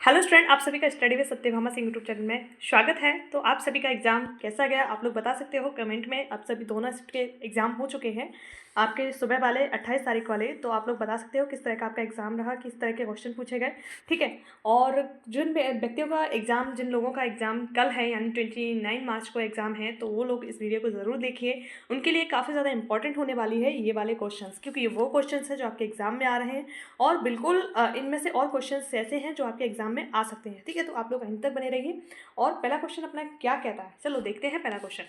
Hello student, आप सभी का study with Satyabhama Singh YouTube channel में स्वागत है। तो आप सभी का एग्ज़ाम कैसा गया आप लोग बता सकते हो कमेंट में। आप सभी दोनों शिफ्ट के एग्ज़ाम हो चुके हैं, आपके सुबह वाले 28 तारीख वाले। तो आप लोग बता सकते हो किस तरह का आपका एग्ज़ाम रहा, किस तरह के क्वेश्चन पूछे गए, ठीक है। और जिन व्यक्तियों का एग्ज़ाम, जिन लोगों का एग्ज़ाम कल है यानी 29 मार्च को एग्ज़ाम है, तो वो लोग इस वीडियो को ज़रूर देखिए। उनके लिए काफ़ी ज़्यादा इंपॉर्टेंट होने वाली है ये वाले क्वेश्चंस, क्योंकि ये वो क्वेश्चंस हैं जो आपके एग्ज़ाम में आ रहे हैं। और बिल्कुल इनमें से और क्वेश्चंस ऐसे हैं जो आपके एग्ज़ाम में आ सकते हैं, ठीक है। तो आप लोग अंत तक बने रहिए। और पहला क्वेश्चन अपना क्या कहता है, चलो देखते हैं पहला क्वेश्चन।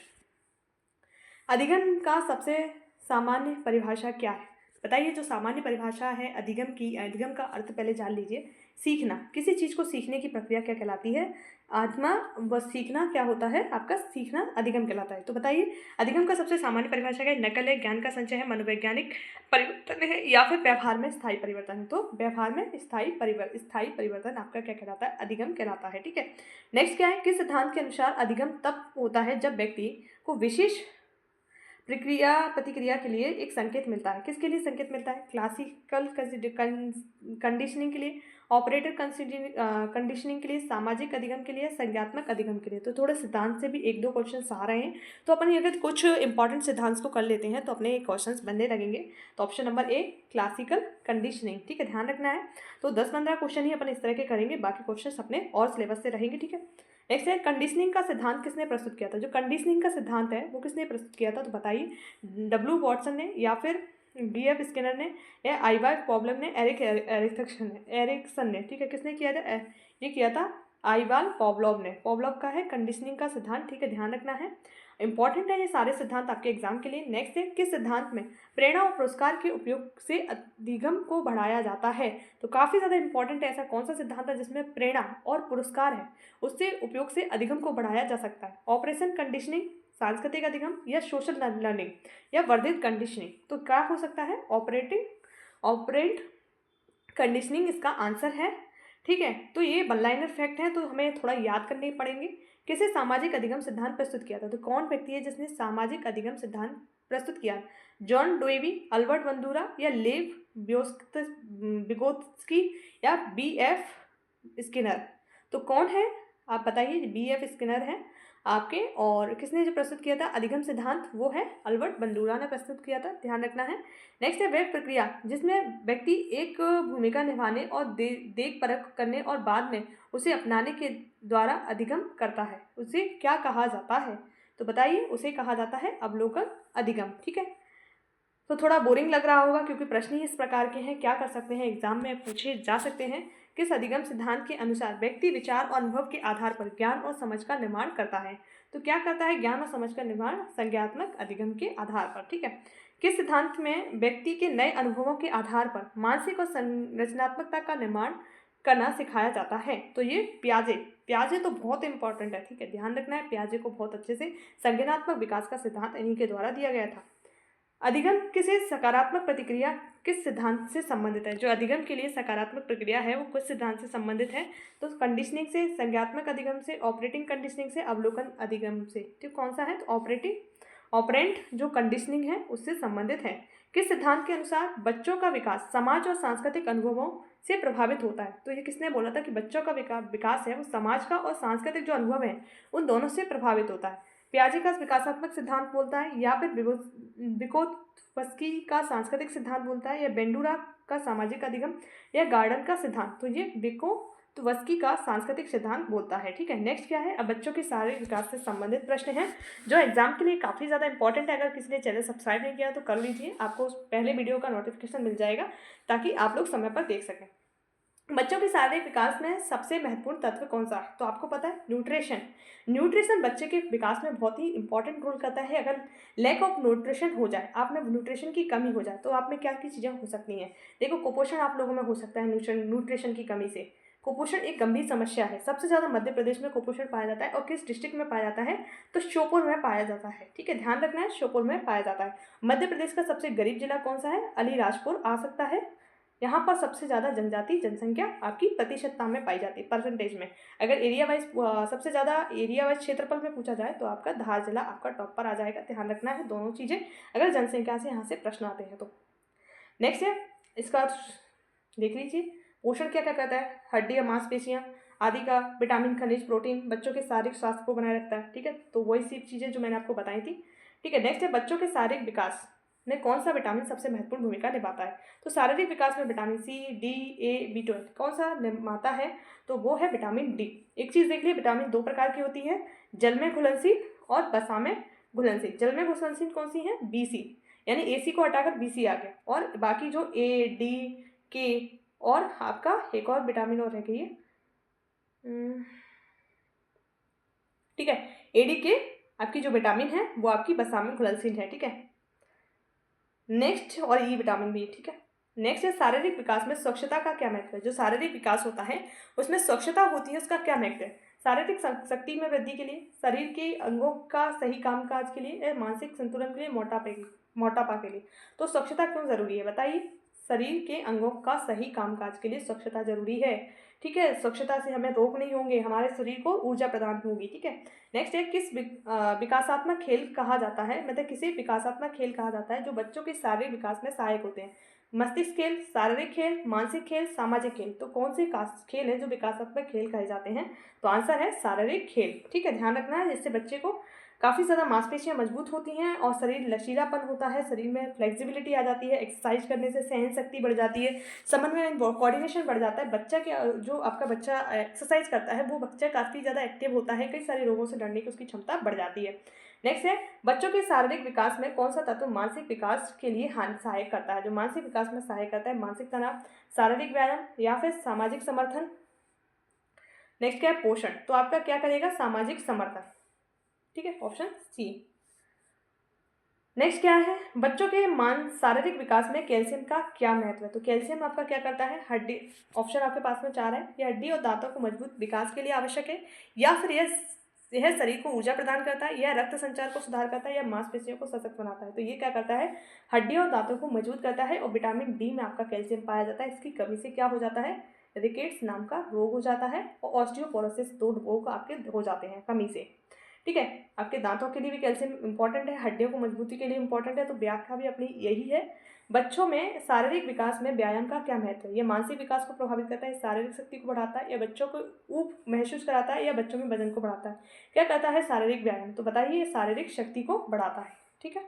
अधिगम का सबसे सामान्य परिभाषा क्या है? बताइए। जो सामान्य परिभाषा है अधिगम की, अधिगम का अर्थ पहले जान लीजिए। सीखना, किसी चीज़ को सीखने की प्रक्रिया क्या कहलाती है? आत्मा व सीखना क्या होता है आपका? सीखना अधिगम कहलाता है। तो बताइए, अधिगम का सबसे सामान्य परिभाषा क्या है? नकल है, ज्ञान का संचय है, मनोवैज्ञानिक परिवर्तन है, या फिर व्यवहार में स्थायी परिवर्तन है। तो व्यवहार में स्थायी परिवर्तन आपका क्या कहलाता है? अधिगम कहलाता है, ठीक है। नेक्स्ट क्या है? किस सिद्धांत के अनुसार अधिगम तब होता है जब व्यक्ति को विशेष प्रक्रिया प्रतिक्रिया के लिए एक संकेत मिलता है? किसके लिए संकेत मिलता है? क्लासिकल कंडीशनिंग के लिए, ऑपरेटर कंडीशनिंग के लिए, सामाजिक अधिगम के लिए, संज्ञात्मक अधिगम के लिए। तो थोड़े सिद्धांत से भी एक दो क्वेश्चंस आ रहे हैं, तो अपन अगर कुछ इंपॉर्टेंट सिद्धांत को कर लेते हैं तो अपने क्वेश्चंस बनने लगेंगे। तो option number A, classical conditioning, ठीक है, ध्यान रखना है। तो 10-15 क्वेश्चन ही अपन इस तरह के करेंगे, बाकी क्वेश्चन अपने और सिलेबस से रहेंगे, ठीक है। नेक्स्ट है, कंडीशनिंग का सिद्धांत किसने प्रस्तुत किया था? जो कंडीशनिंग का सिद्धांत है वो किसने प्रस्तुत किया था? तो बताइए। डब्ल्यू वॉटसन ने, या फिर बी.एफ. स्किनर ने, या आइवा पॉवलोव ने, एरिक्सन ने, ठीक है। किसने किया था? ये किया था आइवान पॉवलोव ने। पॉवलोव का है कंडीशनिंग का सिद्धांत, ठीक है, ध्यान रखना है। इंपॉर्टेंट है ये सारे सिद्धांत आपके एग्जाम के लिए। नेक्स्ट है, किस सिद्धांत में प्रेरणा और पुरस्कार के उपयोग से अधिगम को बढ़ाया जाता है? तो काफ़ी ज़्यादा इंपॉर्टेंट है, ऐसा कौन सा सिद्धांत है जिसमें प्रेरणा और पुरस्कार है उससे उपयोग से अधिगम को बढ़ाया जा सकता है? ऑपरेशन कंडीशनिंग, सांस्कृतिक अधिगम, या सोशल लर्निंग, या वर्धित कंडीशनिंग। तो क्या हो सकता है? ऑपरेंट कंडीशनिंग इसका आंसर है, ठीक है। तो ये वन लाइनर फैक्ट है, तो हमें थोड़ा याद करने पड़ेंगे। किसे सामाजिक अधिगम सिद्धांत प्रस्तुत किया था? तो कौन व्यक्ति है जिसने सामाजिक अधिगम सिद्धांत प्रस्तुत किया? जॉन डोएवी, अल्बर्ट बंदूरा, या लेव विगोत्स्की, या बी.एफ. स्किनर। तो कौन है आप बताइए? बी.एफ. स्किनर है आपके। और किसने जो प्रस्तुत किया था अधिगम सिद्धांत? वो है अल्बर्ट बंदूरा ने प्रस्तुत किया था, ध्यान रखना है। नेक्स्ट है, वह प्रक्रिया जिसमें व्यक्ति एक भूमिका निभाने और देख परख करने और बाद में उसे अपनाने के द्वारा अधिगम करता है, उसे क्या कहा जाता है? तो बताइए, उसे कहा जाता है अवलोकन अधिगम, ठीक है। तो थोड़ा बोरिंग लग रहा होगा क्योंकि प्रश्न ही इस प्रकार के हैं। क्या कर सकते हैं, एग्जाम में पूछे जा सकते हैं। किस अधिगम सिद्धांत के अनुसार व्यक्ति विचार और अनुभव के आधार पर ज्ञान और समझ का निर्माण करता है? तो क्या करता है? ज्ञान और समझ का निर्माण संज्ञात्मक अधिगम के आधार पर, ठीक है। किस सिद्धांत में व्यक्ति के नए अनुभवों के आधार पर मानसिक और संरचनात्मकता का निर्माण करना सिखाया जाता है? तो ये प्याजे तो बहुत इंपॉर्टेंट है, ठीक है, ध्यान रखना है। प्याजे को बहुत अच्छे से, संज्ञानात्मक विकास का सिद्धांत इन्हीं के द्वारा दिया गया था। अधिगम किसी सकारात्मक प्रतिक्रिया किस सिद्धांत से संबंधित है? जो अधिगम के लिए सकारात्मक प्रक्रिया है वो किस सिद्धांत से संबंधित है? तो कंडीशनिंग से, संज्ञात्मक अधिगम से, ऑपरेटिंग कंडीशनिंग से, अवलोकन अधिगम से। ठीक, कौन सा है? तो ऑपरेंट जो कंडीशनिंग है उससे संबंधित है। किस सिद्धांत के अनुसार बच्चों का विकास समाज और सांस्कृतिक अनुभवों से प्रभावित होता है? तो ये किसने बोला था कि बच्चों का विकास है वो समाज का और सांस्कृतिक जो अनुभव है उन दोनों से प्रभावित होता है? पियाजे का विकासात्मक सिद्धांत बोलता है, या फिर विकोत्स्की का सांस्कृतिक सिद्धांत बोलता है, या बेंडूरा का सामाजिक अधिगम, या गार्डन का सिद्धांत? तो ये विकोत्स्की का सांस्कृतिक सिद्धांत बोलता है, ठीक है। नेक्स्ट क्या है? अब बच्चों के शारीरिक विकास से संबंधित प्रश्न है जो एग्जाम के लिए काफ़ी ज़्यादा इंपॉर्टेंट है। अगर किसी ने चैनल सब्सक्राइब नहीं किया तो कर लीजिए, आपको उस पहले वीडियो का नोटिफिकेशन मिल जाएगा ताकि आप लोग समय पर देख सकें। बच्चों के शारीरिक विकास में सबसे महत्वपूर्ण तत्व कौन सा है? तो आपको पता है, न्यूट्रिशन बच्चे के विकास में बहुत ही इंपॉर्टेंट रोल करता है। अगर लैक ऑफ न्यूट्रिशन हो जाए, आप में न्यूट्रिशन की कमी हो जाए, तो आप में क्या क्या चीज़ें हो सकती हैं? देखो, कुपोषण आप लोगों में हो सकता है न्यूट्रिशन की कमी से। कुपोषण एक गंभीर समस्या है। सबसे ज़्यादा मध्य प्रदेश में कुपोषण पाया जाता है, और किस डिस्ट्रिक्ट में पाया जाता है? तो श्योपुर में पाया जाता है, ठीक है, ध्यान रखना है, श्योपुर में पाया जाता है। मध्य प्रदेश का सबसे गरीब जिला कौन सा है? अलीराजपुर आ सकता है। यहाँ पर सबसे ज़्यादा जनजाति जनसंख्या आपकी प्रतिशतता में पाई जाती है, परसेंटेज में। अगर एरिया वाइज सबसे ज़्यादा एरिया वाइज क्षेत्रफल में पूछा जाए तो आपका धार जिला आपका टॉप पर आ जाएगा। ध्यान रखना है दोनों चीज़ें, अगर जनसंख्या से यहाँ से प्रश्न आते हैं तो। नेक्स्ट है, इसका देख लीजिए, पोषण क्या क्या करता है, हड्डियाँ मांसपेशियाँ आदि का, विटामिन खनिज प्रोटीन बच्चों के शारीरिक स्वास्थ्य को बनाए रखता है। ठीक है, तो वही सी चीज़ें जो मैंने आपको बताई थी। ठीक है, नेक्स्ट है बच्चों के शारीरिक विकास में कौन सा विटामिन सबसे महत्वपूर्ण भूमिका निभाता है। तो शारीरिक विकास में विटामिन सी, डी, ए, B12 कौन सा निभाता है, तो वो है विटामिन डी। एक चीज़ देख लीजिए, विटामिन 2 प्रकार की होती है, जल में घुलनशील और वसा में घुलनशील। जल में घुलनशील कौन सी है, BC, यानी AC को हटाकर BC आ गया, और बाकी जो A, D, K और आपका एक और विटामिन और रह गई है, ठीक है, ADK आपकी जो विटामिन है वो आपकी वसा में घुलनशील है। ठीक है, नेक्स्ट, और ई विटामिन भी। ठीक है, नेक्स्ट है शारीरिक विकास में स्वच्छता का क्या महत्व है। जो शारीरिक विकास होता है उसमें स्वच्छता होती है, उसका क्या महत्व है। शारीरिक शक्ति में वृद्धि के लिए, शरीर के अंगों का सही कामकाज के लिए, या मानसिक संतुलन के लिए, मोटापा के लिए। तो स्वच्छता क्यों जरूरी है बताइए। शरीर के अंगों का सही कामकाज के लिए स्वच्छता जरूरी है। ठीक है, स्वच्छता से हमें रोग नहीं होंगे, हमारे शरीर को ऊर्जा प्रदान होगी। ठीक है, नेक्स्ट है किस विकासात्मक खेल कहा जाता है, मतलब किसे विकासात्मक खेल कहा जाता है जो बच्चों के शारीरिक विकास में सहायक होते हैं। मस्तिष्क खेल, शारीरिक खेल, मानसिक खेल, सामाजिक खेल। तो कौन से खेल हैं जो विकासात्मक खेल कहे जाते हैं, तो आंसर है शारीरिक खेल। ठीक है, ध्यान रखना है, जिससे बच्चे को काफ़ी ज़्यादा मांसपेशियाँ मजबूत होती हैं और शरीर लचीलापन होता है, शरीर में फ्लेक्सिबिलिटी आ जाती है, एक्सरसाइज करने से सहन शक्ति बढ़ जाती है, समन्वय कोऑर्डिनेशन बढ़ जाता है। बच्चा के जो आपका बच्चा एक्सरसाइज करता है वो बच्चा काफ़ी ज़्यादा एक्टिव होता है, कई सारे रोगों से लड़ने की उसकी क्षमता बढ़ जाती है। नेक्स्ट है बच्चों के शारीरिक विकास में कौन सा तत्व मानसिक विकास के लिए सहायक करता है। जो मानसिक विकास में सहायक करता है, मानसिक तनाव, शारीरिक व्यायाम या फिर सामाजिक समर्थन। नेक्स्ट क्या है, पोषण। तो आपका क्या करेगा, सामाजिक समर्थन। ठीक है, ऑप्शन सी। नेक्स्ट क्या है, बच्चों के शारीरिक विकास में कैल्शियम का क्या महत्व है। तो कैल्शियम आपका क्या करता है, हड्डी, ऑप्शन आपके पास में 4 है, यह हड्डी और दांतों को मजबूत विकास के लिए आवश्यक है, या फिर यह शरीर को ऊर्जा प्रदान करता है, यह रक्त संचार को सुधार करता है, या मांसपेशियों को सशक्त बनाता है। तो ये क्या करता है, हड्डियों और दांतों को मजबूत करता है। और विटामिन डी में आपका कैल्शियम पाया जाता है, इसकी कमी से क्या हो जाता है, रिकेट्स नाम का रोग हो जाता है, और ऑस्टियोपोरोसिस, 2 रोग आपके हो जाते हैं कमी से। ठीक है, आपके दांतों के लिए भी कैल्शियम इंपॉर्टेंट है, हड्डियों को मजबूती के लिए इंपॉर्टेंट है। तो व्याख्या भी अपनी यही है। बच्चों में शारीरिक विकास में व्यायाम का क्या महत्व है। यह मानसिक विकास को प्रभावित करता है, शारीरिक शक्ति को बढ़ाता है, या बच्चों को ऊब महसूस कराता है, या बच्चों में वजन को बढ़ाता है। क्या करता है शारीरिक व्यायाम, तो बताइए, शारीरिक शक्ति को बढ़ाता है। ठीक है,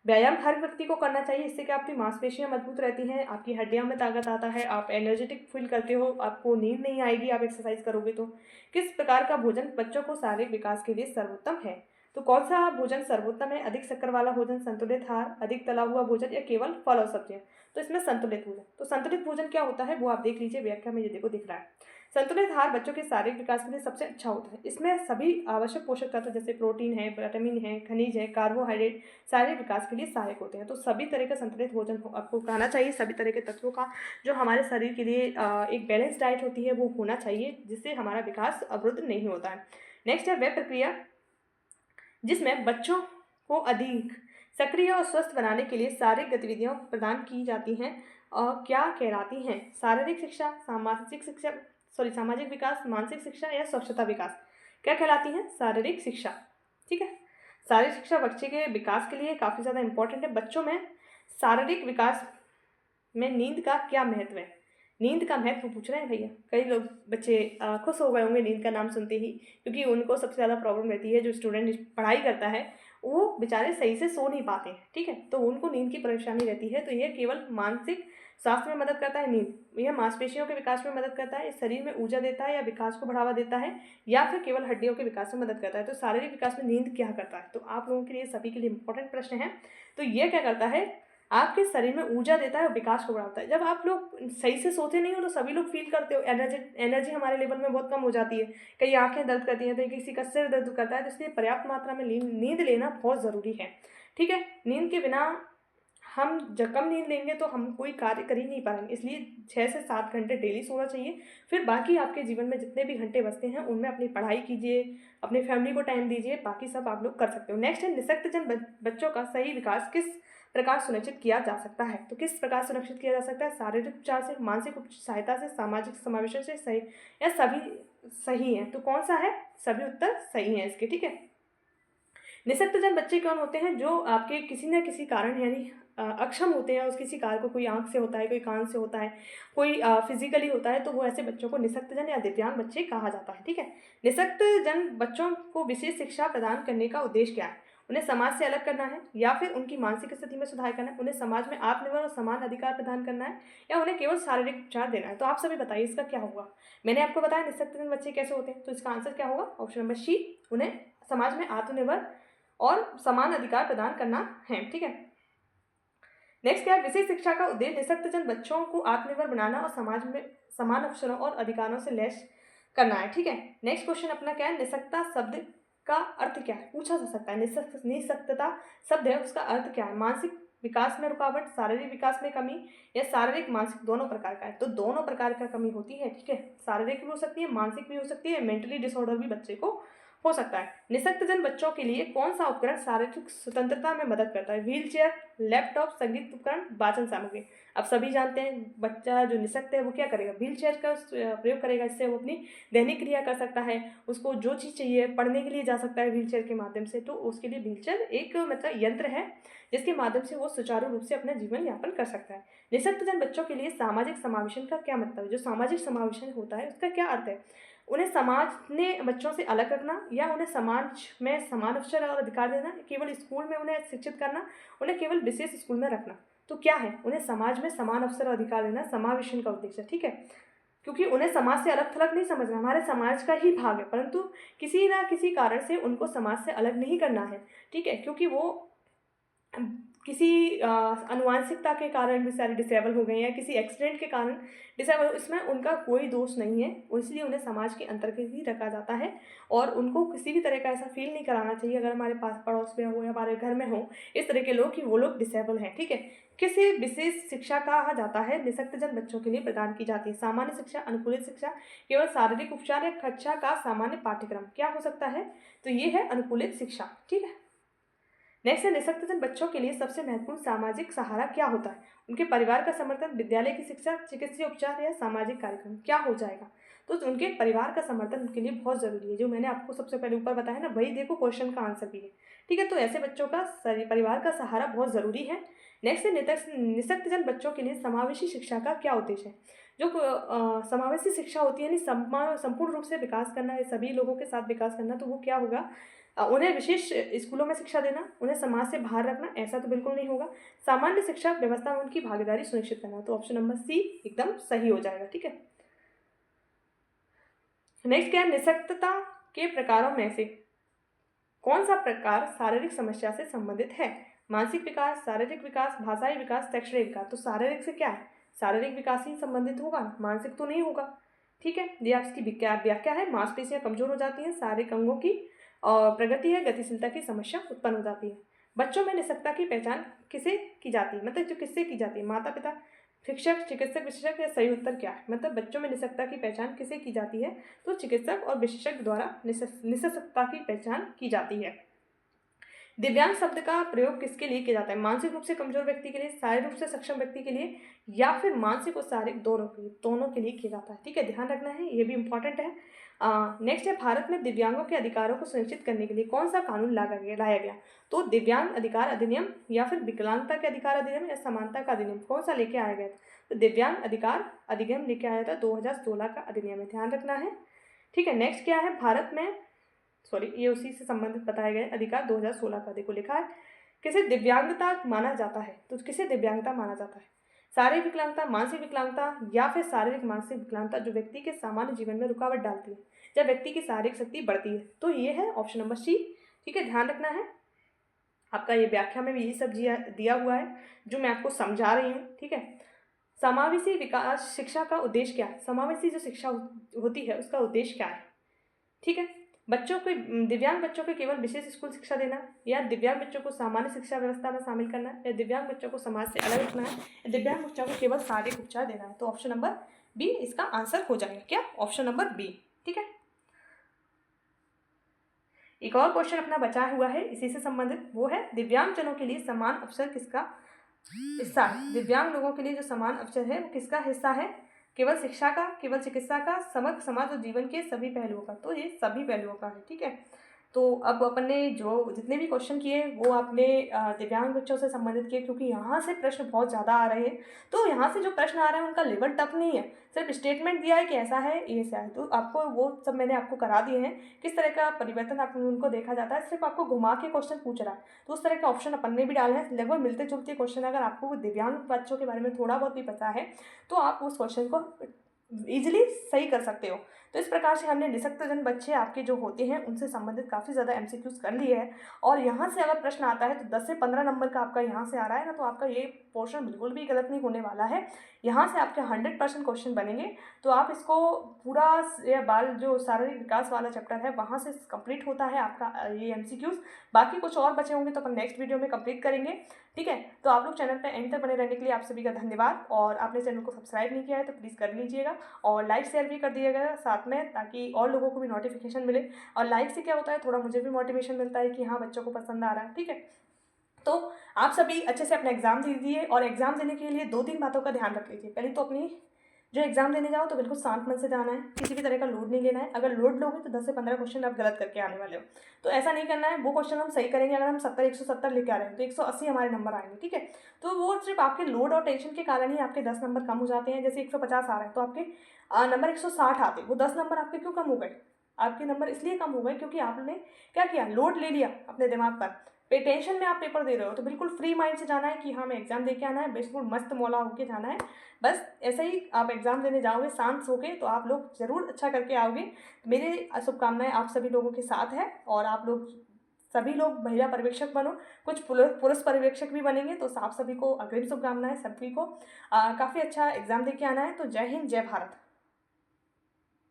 व्यायाम हर व्यक्ति को करना चाहिए, इससे क्या आपकी मांसपेशियां मजबूत रहती हैं, आपकी हड्डियों में ताकत आता है, आप एनर्जेटिक फील करते हो, आपको नींद नहीं आएगी आप एक्सरसाइज करोगे तो। किस प्रकार का भोजन बच्चों को शारीरिक विकास के लिए सर्वोत्तम है। तो कौन सा भोजन सर्वोत्तम है, अधिक शक्कर वाला भोजन, संतुलित आहार, अधिक तला हुआ भोजन, या केवल फल और सब्जियां। तो इसमें संतुलित भोजन। तो संतुलित भोजन क्या होता है वो आप देख लीजिए, व्याख्या में ये देखो दिख रहा है। संतुलित आहार बच्चों के शारीरिक विकास के लिए सबसे अच्छा होता है। इसमें सभी आवश्यक पोषक तत्व जैसे प्रोटीन है, विटामिन है, खनिज है, कार्बोहाइड्रेट शारीरिक विकास के लिए सहायक होते हैं। तो सभी तरह का संतुलित भोजन आपको खाना चाहिए, सभी तरह के तत्वों का जो हमारे शरीर के लिए एक बैलेंस डाइट होती है वो होना चाहिए, जिससे हमारा विकास अवरुद्ध नहीं होता है। नेक्स्ट है वह प्रक्रिया जिसमें बच्चों को अधिक सक्रिय और स्वस्थ बनाने के लिए शारीरिक गतिविधियां प्रदान की जाती हैं और क्या कहलाती हैं। शारीरिक शिक्षा, सामाजिक विकास, मानसिक शिक्षा, या स्वच्छता विकास। क्या कहलाती हैं, शारीरिक शिक्षा। ठीक है, शारीरिक शिक्षा बच्चे के विकास के लिए काफ़ी ज़्यादा इंपॉर्टेंट है। बच्चों में शारीरिक विकास में नींद का क्या महत्व है। नींद का महत्व पूछ रहे हैं भैया, कई लोग बच्चे खुश हो गए होंगे नींद का नाम सुनते ही, क्योंकि उनको सबसे ज़्यादा प्रॉब्लम रहती है। जो स्टूडेंट पढ़ाई करता है वो बेचारे सही से सो नहीं पाते हैं। ठीक है, तो उनको नींद की परेशानी रहती है। तो यह केवल मानसिक स्वास्थ्य में मदद करता है नींद, यह मांसपेशियों के विकास में मदद करता है, शरीर में ऊर्जा देता है या विकास को बढ़ावा देता है, या फिर केवल हड्डियों के विकास में मदद करता है। तो शारीरिक विकास में नींद क्या करता है, तो आप लोगों के लिए सभी के लिए इंपॉर्टेंट प्रश्न है। तो यह क्या करता है, आपके शरीर में ऊर्जा देता है और विकास को बढ़ाता है। जब आप लोग सही से सोते नहीं हो तो सभी लोग फील करते हो, एनर्जी हमारे लेवल में बहुत कम हो जाती है, कई आंखें दर्द करती हैं, तो किसी का सिर दर्द करता है। तो इसलिए पर्याप्त मात्रा में नींद लेना बहुत ज़रूरी है। ठीक है, नींद के बिना हम जब कम नींद लेंगे तो हम कोई कार्य कर ही नहीं पाएंगे, इसलिए 6 से 7 घंटे डेली सोना चाहिए। फिर बाकी आपके जीवन में जितने भी घंटे बचते हैं उनमें अपनी पढ़ाई कीजिए, अपनी फैमिली को टाइम दीजिए, बाकी सब आप लोग कर सकते हो। नेक्स्ट है निःशक्तजन बच्चों का सही विकास किस प्रकार सुनिश्चित किया जा सकता है। तो किस प्रकार सुनिश्चित किया जा सकता है, शारीरिक उपचार से, मानसिक सहायता से, सामाजिक समावेशन से, सही या सभी सही है। तो कौन सा है, सभी उत्तर सही है इसके। ठीक है, निःशक्तजन बच्चे कौन होते हैं? जो आपके किसी न किसी कारण यानी अक्षम होते हैं, उस किसी कार्य को, कोई आँख से होता है, कोई कान से होता है, कोई फिज़िकली होता है, तो वो ऐसे बच्चों को निःशक्तजन या दिव्यांग बच्चे कहा जाता है, ठीक है। निःशक्तजन बच्चों को विशेष शिक्षा प्रदान करने का उद्देश्य क्या है? उन्हें समाज से अलग करना है, या फिर उनकी मानसिक स्थिति में सुधार करना है, उन्हें समाज में आत्मनिर्भर और समान अधिकार प्रदान करना है, या उन्हें केवल शारीरिक उपचार देना है? तो आप सभी बताइए इसका क्या होगा? मैंने आपको बताया निःशक्तजन बच्चे कैसे होते हैं, तो इसका आंसर क्या होगा? ऑप्शन नंबर सी, उन्हें समाज में आत्मनिर्भर और समान अधिकार प्रदान करना है, ठीक है। नेक्स्ट क्या है? विशेष शिक्षा का उद्देश्य निःशक्तजन बच्चों को आत्मनिर्भर बनाना और समाज में समान अवसरों और अधिकारों से लैस करना है, ठीक है। नेक्स्ट क्वेश्चन अपना क्या है? निःशक्तता शब्द का अर्थ क्या है? पूछा जा सकता है। निःशक्तता शब्द है, उसका अर्थ क्या है? मानसिक विकास में रुकावट, शारीरिक विकास में कमी, या शारीरिक मानसिक दोनों प्रकार का है? तो दोनों प्रकार का कमी होती है, ठीक है। शारीरिक भी हो सकती है, मानसिक भी हो सकती है, मेंटली डिसऑर्डर भी बच्चे को हो सकता है। निःशक्तजन बच्चों के लिए कौन सा उपकरण शारीरिक स्वतंत्रता में मदद करता है? व्हील चेयर, लैपटॉप, संगीत उपकरण, वाचन सामग्री। अब सभी जानते हैं बच्चा जो निःशक्त है वो क्या करेगा? व्हील चेयर का प्रयोग करेगा, इससे वो अपनी दैनिक क्रिया कर सकता है, उसको जो चीज़ चाहिए पढ़ने के लिए जा सकता है व्हील चेयर के माध्यम से। तो उसके लिए व्हील चेयर एक मतलब यंत्र है जिसके माध्यम से वो सुचारू रूप से अपना जीवन यापन कर सकता है। निःशक्तजन बच्चों के लिए सामाजिक समावेशन का क्या मतलब है? जो सामाजिक समावेशन होता है उसका क्या अर्थ है? उन्हें समाज ने बच्चों से अलग रखना, या उन्हें समाज में समान अवसर और अधिकार देना, केवल स्कूल में उन्हें शिक्षित करना, उन्हें केवल विशेष स्कूल में रखना। तो क्या है? उन्हें समाज में समान अवसर और अधिकार देना समावेशन का उद्देश्य है, ठीक है। क्योंकि उन्हें समाज से अलग थलग नहीं समझना, हमारे समाज का ही भाग है, परंतु किसी ना किसी कारण से उनको समाज से अलग नहीं करना है, ठीक है। क्योंकि वो किसी अनुवांशिकता के कारण बेचारे डिसेबल हो गए हैं, या किसी एक्सीडेंट के कारण डिसेबल, इसमें उनका कोई दोष नहीं है, इसलिए उन्हें समाज के अंतर्गत ही रखा जाता है। और उनको किसी भी तरह का ऐसा फील नहीं कराना चाहिए अगर हमारे पास पड़ोस में हो या हमारे घर में हो इस तरह के लोग कि वो लोग डिसेबल हैं, ठीक है। किसी विशेष शिक्षा कहा जाता है निःशक्तजन बच्चों के लिए प्रदान की जाती है? सामान्य शिक्षा, अनुकूलित शिक्षा, केवल शारीरिक उपचार, या कक्षा का सामान्य पाठ्यक्रम? क्या हो सकता है? तो ये है अनुकूलित शिक्षा, ठीक है। नेक्स्ट है निःशक्तजन बच्चों के लिए सबसे महत्वपूर्ण सामाजिक सहारा क्या होता है? उनके परिवार का समर्थन, विद्यालय की शिक्षा, चिकित्सीय उपचार, या सामाजिक कार्यक्रम? क्या हो जाएगा? तो उनके परिवार का समर्थन उनके लिए बहुत जरूरी है। जो मैंने आपको सबसे पहले ऊपर बताया ना, वही देखो क्वेश्चन का आंसर भी है, ठीक है। तो ऐसे बच्चों का परिवार का सहारा बहुत जरूरी है। नेक्स्ट है निःशक्तजन बच्चों के लिए समावेशी शिक्षा का क्या उद्देश्य है? जो समावेशी शिक्षा होती है यानी संपूर्ण रूप से विकास करना है, सभी लोगों के साथ विकास करना, तो वो क्या होगा? उन्हें विशेष स्कूलों में शिक्षा देना, उन्हें समाज से बाहर रखना, ऐसा तो बिल्कुल नहीं होगा। सामान्य शिक्षा व्यवस्था में उनकी भागीदारी सुनिश्चित करना, तो ऑप्शन नंबर सी एकदम सही हो जाएगा, ठीक है। नेक्स्ट क्या है? निःशक्तता के प्रकारों में से कौन सा प्रकार शारीरिक समस्या से संबंधित है? मानसिक विकास, शारीरिक विकास, भाषाई विकास, शैक्षणिक विकास? तो शारीरिक से क्या है? शारीरिक विकास ही संबंधित होगा, मानसिक तो नहीं होगा, ठीक है। ये आपकी व्याख्या है। मांसपेशियां कमजोर हो जाती हैं, शारीरिक अंगों की और प्रगति है, गतिशीलता की समस्या उत्पन्न हो जाती है। बच्चों में निःशक्तता की पहचान किसे की जाती है? मतलब जो किससे की जाती है? माता पिता, शिक्षक, चिकित्सक, विशेषज्ञ, या सही उत्तर क्या है? मतलब बच्चों में निःशक्तता की पहचान किसे की जाती है? तो चिकित्सक और विशेषज्ञ द्वारा निःशक्तता की पहचान की जाती है। दिव्यांग शब्द का प्रयोग किसके लिए किया जाता है? मानसिक रूप से कमजोर व्यक्ति के लिए, शारीरिक रूप से सक्षम व्यक्ति के लिए, या फिर मानसिक और शारीरिक दोनों के लिए किया जाता है, ठीक है। ध्यान रखना है, ये भी इंपॉर्टेंट है। नेक्स्ट है भारत में दिव्यांगों के अधिकारों को सुनिश्चित करने के लिए कौन सा कानून लाया गया? तो दिव्यांग अधिकार अधिनियम, या फिर विकलांगता के अधिकार अधिनियम, या समानता का अधिनियम? कौन सा लेके आया गया? तो दिव्यांग अधिकार अधिनियम लेके आया था, 2016 का अधिनियम है, ध्यान रखना है, ठीक है। नेक्स्ट क्या है? भारत में ये उसी से संबंधित बताए गए अधिकार 2016 का, देखो लिखा है किसे दिव्यांगता माना जाता है? तो किसे दिव्यांगता माना जाता है? शारीरिक विकलांगता, मानसिक विकलांगता, या फिर शारीरिक मानसिक विकलांगता जो व्यक्ति के सामान्य जीवन में रुकावट डालती है, जब व्यक्ति की शारीरिक शक्ति बढ़ती है। तो ये है ऑप्शन नंबर सी, ठीक है। ध्यान रखना है, आपका ये व्याख्या में भी यही सब दिया हुआ है जो मैं आपको समझा रही हूँ, ठीक है। समावेशी विकास शिक्षा का उद्देश्य क्या है? समावेशी जो शिक्षा होती है उसका उद्देश्य क्या है, ठीक है। बच्चों को, दिव्यांग बच्चों को केवल विशेष स्कूल शिक्षा देना, या दिव्यांग बच्चों को सामान्य शिक्षा व्यवस्था में शामिल करना, या दिव्यांग बच्चों को समाज से अलग रखना है, या दिव्यांग बच्चों को केवल शारीरिक उपचार देना है? तो ऑप्शन नंबर बी इसका आंसर हो जाएगा, क्या? ऑप्शन नंबर बी, ठीक है। एक और क्वेश्चन अपना बचा हुआ है इसी से संबंधित, वो है दिव्यांगजनों के लिए समान अवसर किसका हिस्सा है? दिव्यांग लोगों के लिए जो समान अवसर है वो किसका हिस्सा है? केवल शिक्षा का, केवल चिकित्सा का, समग्र समाज और जीवन के सभी पहलुओं का? तो ये सभी पहलुओं का है, ठीक है। तो अब अपन ने जो जितने भी क्वेश्चन किए वो आपने दिव्यांग बच्चों से संबंधित किए, क्योंकि यहाँ से प्रश्न बहुत ज़्यादा आ रहे हैं। तो यहाँ से जो प्रश्न आ रहे हैं उनका लेवल टफ नहीं है, सिर्फ स्टेटमेंट दिया है कि ऐसा है, ऐसा है, तो आपको वो सब मैंने आपको करा दिए हैं। किस तरह का परिवर्तन आप उनको देखा जाता है, सिर्फ आपको घुमा के क्वेश्चन पूछ रहा है। तो उस तरह के ऑप्शन अपन ने भी डाले हैं, लगभग मिलते जुलते क्वेश्चन। अगर आपको दिव्यांग बच्चों के बारे में थोड़ा बहुत भी पता है तो आप उस क्वेश्चन को ईजिली सही कर सकते हो। तो इस प्रकार से हमने निःशक्तजन बच्चे आपके जो होते हैं उनसे संबंधित काफ़ी ज़्यादा एमसीक्यूज कर लिए हैं। और यहाँ से अगर प्रश्न आता है तो 10 से 15 नंबर का आपका यहाँ से आ रहा है ना, तो आपका ये पोर्शन बिल्कुल भी गलत नहीं होने वाला है। यहाँ से आपके 100% क्वेश्चन बनेंगे। तो आप इसको पूरा ये बाल जो शारीरिक विकास वाला चैप्टर है वहाँ से कंप्लीट होता है आपका ये एमसीक्यूज। बाकी कुछ और बचे होंगे तो अपन नेक्स्ट वीडियो में कंप्लीट करेंगे। ठीक है, तो आप लोग चैनल पर एंड तक बने रहने के लिए आप सभी का धन्यवाद। और आपने चैनल को सब्सक्राइब नहीं किया है तो प्लीज़ कर लीजिएगा, और लाइक शेयर भी कर दिएगा साथ में, ताकि और लोगों को भी नोटिफिकेशन मिले। और लाइक से क्या होता है, थोड़ा मुझे भी मोटिवेशन मिलता है कि हाँ बच्चों को पसंद आ रहा है। ठीक है, तो आप सभी अच्छे से अपना एग्जाम दीजिए, और एग्जाम देने के लिए 2-3 बातों का ध्यान रख लीजिए। पहले तो अपनी जो एग्जाम देने जाओ तो बिल्कुल शांत मन से जाना है, किसी भी तरह का लोड नहीं लेना है। अगर लोड लोगे तो 10 से 15 क्वेश्चन आप गलत करके आने वाले हो। तो ऐसा नहीं करना है, वो क्वेश्चन हम सही करेंगे। अगर हम 170 लेके आ रहे हैं तो 180 हमारे नंबर आएंगे। ठीक है, तो वो सिर्फ आपके लोड और टेंशन के कारण ही आपके 10 नंबर कम हो जाते हैं। जैसे 150 आ रहे हैं तो आपके नंबर 160 आते, वो 10 नंबर आपके क्यों कम हो गए? आपके नंबर इसलिए कम हो गए क्योंकि आपने क्या किया, लोड ले लिया अपने दिमाग पर। टेंशन में आप पेपर दे रहे हो, तो बिल्कुल फ्री माइंड से जाना है कि हाँ मैं एग्जाम दे के आना है, बिल्कुल मस्त मौला होके जाना है। बस ऐसे ही आप एग्जाम देने जाओगे शांत होके तो आप लोग जरूर अच्छा करके आओगे। मेरी शुभकामनाएं आप सभी लोगों के साथ है। और आप लोग सभी लोग महिला पर्यवेक्षक बनो, कुछ पुरुष पर्यवेक्षक भी बनेंगे। तो आप सभी को अग्रिम शुभकामनाएं, सभी को काफ़ी अच्छा एग्जाम दे के आना है। तो जय हिंद, जय भारत।